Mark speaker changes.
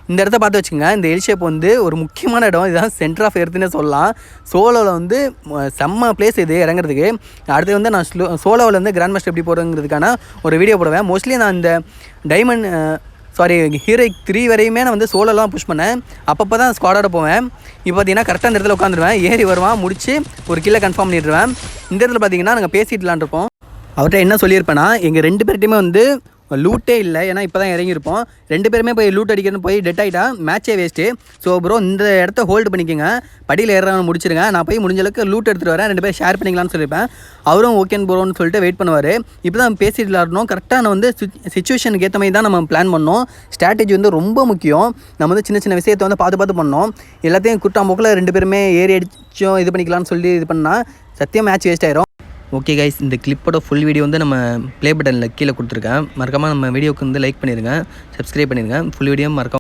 Speaker 1: இந்த இடத்த பார்த்து வச்சுக்கோங்க. இந்த எல் ஷேப் வந்து ஒரு முக்கியமான இடம். இதுதான் சென்டர் ஆஃப் எர்த்துன்னே சொல்லலாம். சோலோவில் வந்து செம்ம பிளேஸ் இது இறங்குறதுக்கு. அடுத்து வந்து நான் சோலோவில் வந்து கிராண்ட் மாஸ்டர் எப்படி போகிறதுங்கிறதுக்கான ஒரு வீடியோ போடுவேன். மோஸ்ட்லி நான் இந்த டைமண்ட் ஹீரோயிக் 3 வரையுமே நான் வந்து சோலோலாம் புஷ் பண்ணேன். அப்பப்போ தான் ஸ்குவாடோட போவேன். இப்போ பார்த்தீங்கன்னா கரெக்டாக இந்த இடத்துல உட்காந்துருவேன். ஏறி வருவான், முடிச்சு ஒரு கில்லை கன்ஃபார்ம் பண்ணிடுவேன். இந்த இடத்துல பார்த்தீங்கன்னா நாங்கள் பேசிட்டுலான் இருப்போம். அவர்கிட்ட என்ன சொல்லியிருப்பேன்னா, எங்கள் 2 பேர்கிட்டையுமே வந்து லூட்டே இல்லை. ஏன்னா இப்போ தான் இறங்கியிருப்போம். 2 பேருமே போய் லூட் அடிக்கணும்னு போய் டெட் ஆகிட்டா மேட்சே வேஸ்ட்டு. ஸோ ப்ரோ இந்த இடத்த ஹோல்டு பண்ணிக்கோங்க, படியில் ஏறான்னு முடிச்சிருங்க, நான் போய் முடிஞ்ச அளவுக்கு லூட் எடுத்துகிட்டு வரேன், 2 பேரும் ஷேர் பண்ணிக்கலாம்னு சொல்லியிருப்பேன். அவரும் ஓகேன்னு ப்ரோன்னு சொல்லிட்டு வெயிட் பண்ணுவார். இப்போ தான் பேசிட்டு விளாடணும். கரெக்டாக நான் வந்து சிச்சுவேஷனுக்கு ஏற்ற மாதிரி தான் நம்ம பிளான் பண்ணோம். ஸ்ட்ராட்டஜி வந்து ரொம்ப முக்கியம். நம்ம வந்து சின்ன சின்ன விஷயத்தை வந்து பார்த்து பண்ணோம். எல்லாத்தையும் குட்டாம்போக்கில் 2 பேருமே ஏறி அடிச்சோம் இது பண்ணிக்கலாம்னு சொல்லி இது பண்ணால் சத்தியம் மேட்ச் வேஸ்ட் ஆயிரும். ஓகே கைஸ், இந்த கிளிப்போட ஃபுல் வீடியோ வந்து நம்ம ப்ளே பட்டனில் கீழே கொடுத்துருக்கேன். மறக்காமல் நம்ம வீடியோக்கு வந்து லைக் பண்ணிடுங்க, சப்ஸ்கிரைப் பண்ணிடுங்க. ஃபுல் வீடியோ மறக்காம